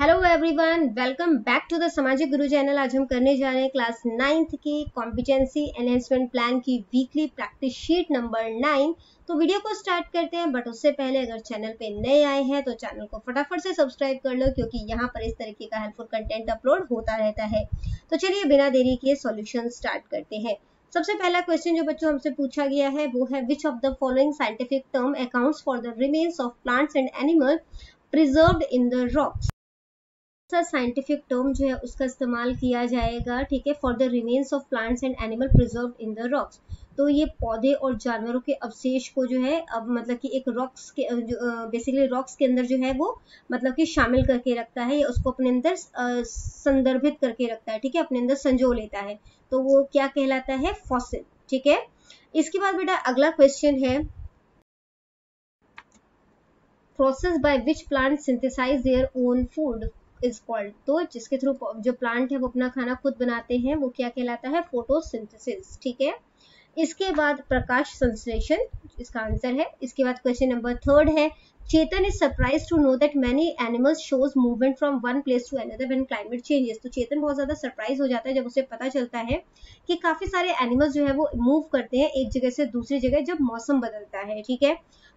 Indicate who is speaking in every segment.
Speaker 1: Hello everyone, welcome back to the Samajik Guru channel. आज हम करने जा रहे हैं क्लास 9th की कॉम्पिटेंसी एनहेंसमेंट प्लान की वीकली प्रैक्टिस शीट नंबर 9। तो वीडियो को स्टार्ट करते हैं, बट उससे पहले अगर चैनल पे नए आए हैं तो चैनल को फटाफट से सब्सक्राइब कर लो, क्योंकि यहाँ पर इस तरीके का हेल्पफुल कंटेंट अपलोड होता रहता है। तो चलिए बिना देरी के सॉल्यूशन स्टार्ट करते हैं। सबसे पहला क्वेश्चन जो बच्चों हमसे पूछा गया है वो है, which of the following scientific term accounts for the remains of plants and animal preserved in the rocks. Scientific term जो है उसका इस्तेमाल किया जाएगा, ठीक है, for the remains of plants and animal preserved in the rocks. तो ये पौधे और जानवरों के अवशेष को जो है अब मतलब कि एक रॉक्स के बेसिकली रॉक्स के अंदर जो है वो मतलब कि शामिल करके रखता है, या उसको अपने अंदर संदर्भित करके रखता है, ठीक है, अपने अंदर संजो लेता है। तो वो क्या कहलाता है? फॉसिल, ठीक है। इसके बाद बेटा अगला क्वेश्चन है, process by which plant synthesize their own food is called. तो जिसके थ्रू जो प्लांट है वो अपना खाना खुद बनाते हैं वो क्या कहलाता है? फोटोसिंथेसिस, ठीक है। इसके बाद प्रकाश संश्लेषण, इसका आंसर है। इसके बाद क्वेश्चन नंबर 3 है, Chetan is surprise to know that many animals shows movement from one place to another when climate changes. तो चेतन बहुत ज्यादा सरप्राइज हो जाता है जब उसे पता चलता है कि काफी सारे एनिमल्स जो है वो मूव करते हैं एक जगह से दूसरी जगह जब मौसम बदलता है, ठीक है।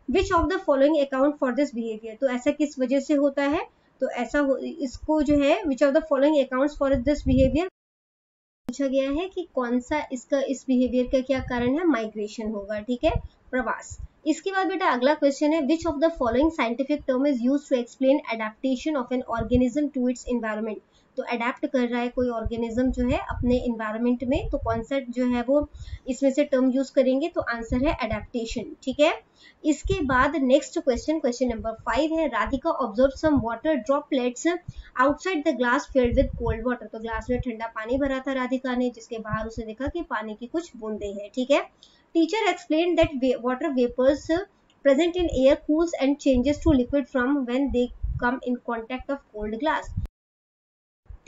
Speaker 1: Which of the following account for this behaviour. तो ऐसा किस वजह से होता है? तो ऐसा इसको जो है which of the following accounts for this behaviour पूछा गया है कि कौन सा इसका इस बिहेवियर का क्या कारण है? माइग्रेशन होगा, ठीक है, प्रवास। इसके बाद बेटा अगला क्वेश्चन है, which of the following scientific term is used to explain adaptation of an organism to its environment. तो अडेप्ट कर रहा है कोई ऑर्गेनिज्म जो है अपने एनवायरनमेंट में, तो कौन सा जो है वो इसमें से टर्म यूज करेंगे? तो आंसर है एडेप्टेशन, ठीक है। इसके बाद नेक्स्ट क्वेश्चन, क्वेश्चन नंबर 5 है, Radhika observe some water droplets outside the glass filled with cold water. तो ग्लास में ठंडा पानी भरा था राधिका ने, जिसके बाहर उसे देखा कि पानी की कुछ बूंदे हैं, ठीक है। Teacher explain that water vapours present in air cools and changes to liquid from when they come in contact of cold glass।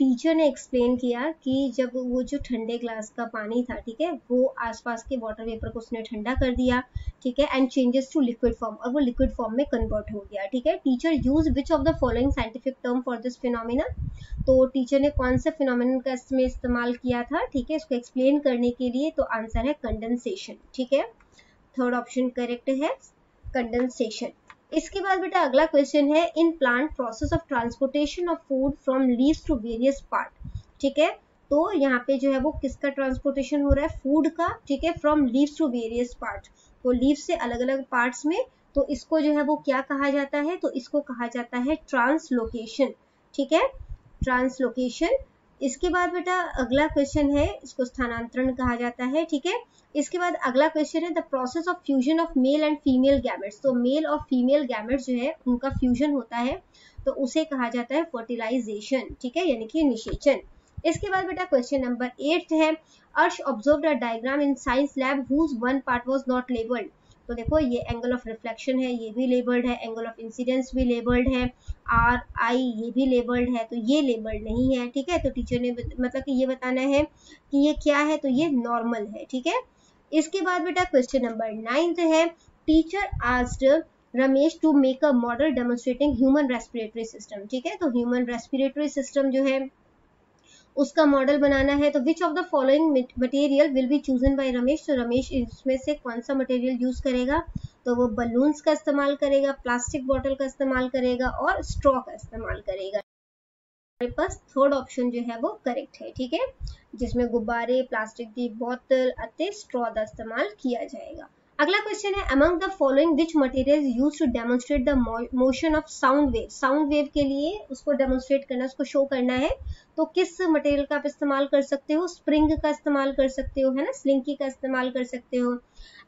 Speaker 1: Teacher ने एक्सप्लेन किया कि जब वो जो ठंडे ग्लास का पानी था, ठीक है, वो आसपास के वाटर वेपर को उसने ठंडा कर दिया, ठीक है, and changes to liquid form, और वो लिक्विड फॉर्म में कन्वर्ट हो गया, ठीक है। Teacher use which of the following scientific term for this phenomena. तो टीचर ने कौन सा फिनोमिना का इसमें इस्तेमाल किया था, ठीक है, इसको एक्सप्लेन करने के लिए? तो आंसर है कंडेंसेशन, ठीक है। थर्ड ऑप्शन करेक्ट है, कंडेंसेशन। इसके बाद बेटा अगला क्वेश्चन है, in plant process of transportation of food from leaves to various part, ठीक है। तो यहाँ पे जो है वो किसका ट्रांसपोर्टेशन हो रहा है? फूड का, ठीक है, from leaves to various part. तो लीव्स से अलग अलग पार्ट्स में, तो इसको जो है वो क्या कहा जाता है? तो इसको कहा जाता है ट्रांसलोकेशन, ठीक है, ट्रांसलोकेशन। इसके बाद बेटा अगला क्वेश्चन है, इसको स्थानांतरण कहा जाता है, ठीक है। इसके बाद अगला क्वेश्चन है, the process of fusion of male and female gametes. तो मेल और फीमेल गैमेट्स जो है उनका फ्यूजन होता है, तो उसे कहा जाता है फर्टिलाइजेशन, ठीक है, यानी कि निषेचन। इसके बाद बेटा क्वेश्चन नंबर 8 है, Arsh observed a diagram in science lab whose one part was not labelled. तो देखो ये एंगल ऑफ रिफ्लेक्शन है, ये भी लेबल्ड है, एंगल ऑफ इंसिडेंस भी लेबल्ड है, आर आई ये भी लेबल्ड है, तो ये लेबल्ड नहीं है, ठीक है। तो टीचर ने मतलब कि ये बताना है कि ये क्या है, तो ये नॉर्मल है, ठीक है। इसके बाद बेटा क्वेश्चन नंबर 9 है, teacher asked Ramesh to make a model demonstrating human respiratory system, ठीक है। तो ह्यूमन रेस्पिरेटरी सिस्टम जो है उसका मॉडल बनाना है। तो विच of the following material will be chosen bye Ramesh. तो रमेश इसमें से कौन सा मटेरियल यूज करेगा? तो वो बलून्स का इस्तेमाल करेगा, प्लास्टिक बॉटल का इस्तेमाल करेगा और स्ट्रॉ का इस्तेमाल करेगा। हमारे पास थर्ड ऑप्शन जो है वो करेक्ट है, ठीक है, जिसमें गुब्बारे, प्लास्टिक की बोतल अते स्ट्रॉ का इस्तेमाल किया जाएगा। अगला क्वेश्चन है, among the following which material used to demonstrate the motion of sound wave. Sound wave के लिए उसको डेमोन्स्ट्रेट करना, उसको शो करना है, तो किस मटेरियल का आप इस्तेमाल कर सकते हो? स्प्रिंग का इस्तेमाल कर सकते हो, है ना, स्लिंकी का इस्तेमाल कर सकते हो।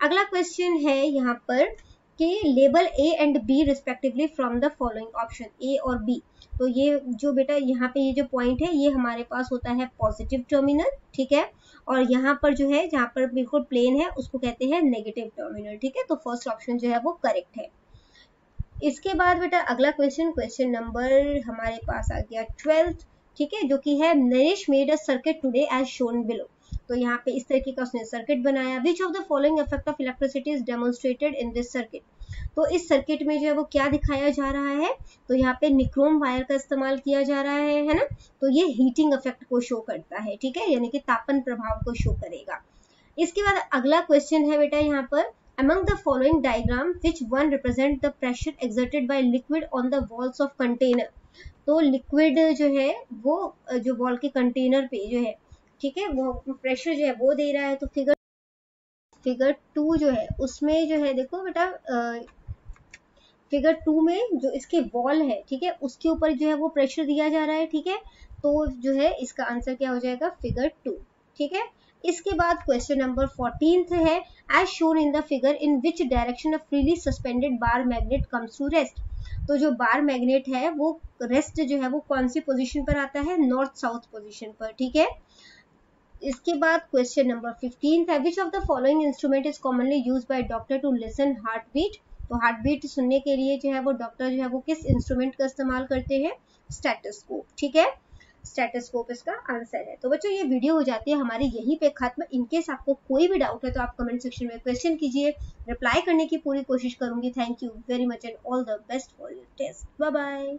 Speaker 1: अगला क्वेश्चन है यहाँ पर कि label A and B respectively from the following option, A और बी। तो ये जो बेटा यहाँ पे ये जो पॉइंट है ये हमारे पास होता है पॉजिटिव टर्मिनल, ठीक है, और यहाँ पर जो है जहाँ पर बिल्कुल प्लेन है उसको कहते हैं नेगेटिव टर्मिनल, ठीक है। तो फर्स्ट ऑप्शन जो है वो करेक्ट है। इसके बाद बेटा अगला क्वेश्चन, क्वेश्चन नंबर हमारे पास आ गया 12th, ठीक है, जो कि है, Naresh made a circuit today as shown below. तो यहाँ पे इस तरीके का उसने सर्किट बनाया। Which of the following effect of electricity is demonstrated in this circuit. तो इस सर्किट में जो है वो क्या दिखाया जा रहा है, तो यहाँ पे निक्रोम वायर का इस्तेमाल किया जा रहा है ना, तो ये हीटिंग इफेक्ट को शो करता है, ठीक है, यानी कि तापन प्रभाव को शो करेगा। इसके बाद अगला क्वेश्चन है बेटा यहाँ पर, among the following diagram which one represent the pressure exerted by liquid on the walls of container। तो लिक्विड जो है वो जो वॉल के कंटेनर पे जो है, ठीक है, वो प्रेशर जो है वो दे रहा है। तो फिगर 2 जो है उसमें जो है देखो बेटा, फिगर 2 में जो इसके वॉल है, ठीक है, उसके ऊपर जो है वो प्रेशर दिया जा रहा है, ठीक है, तो जो है इसका आंसर क्या हो जाएगा, फिगर 2, ठीक है। इसके बाद क्वेश्चन नंबर 14 है, as shown in the figure in which direction a freely suspended bar magnet comes to rest. तो जो बार मैग्नेट है वो रेस्ट जो है वो कौन सी पोजीशन पर आता है, नॉर्थ साउथ पोजीशन पर, ठीक है। इसके बाद क्वेश्चन नंबर 15 है, which of the following instrument is commonly used by doctor to listen heart beat. तो हार्ट बीट सुनने के लिए जो है वो डॉक्टर जो है वो किस इंस्ट्रूमेंट का इस्तेमाल करते हैं, स्टेथोस्कोप, ठीक है, स्टेथोस्कोप इसका आंसर है। तो बच्चों ये वीडियो हो जाती है हमारी यहीं पे खत्म। इनकेस आपको कोई भी डाउट है तो आप कमेंट सेक्शन में क्वेश्चन कीजिए, रिप्लाई करने की पूरी कोशिश करूंगी। Thank you very much and all the best for your test. Bye bye.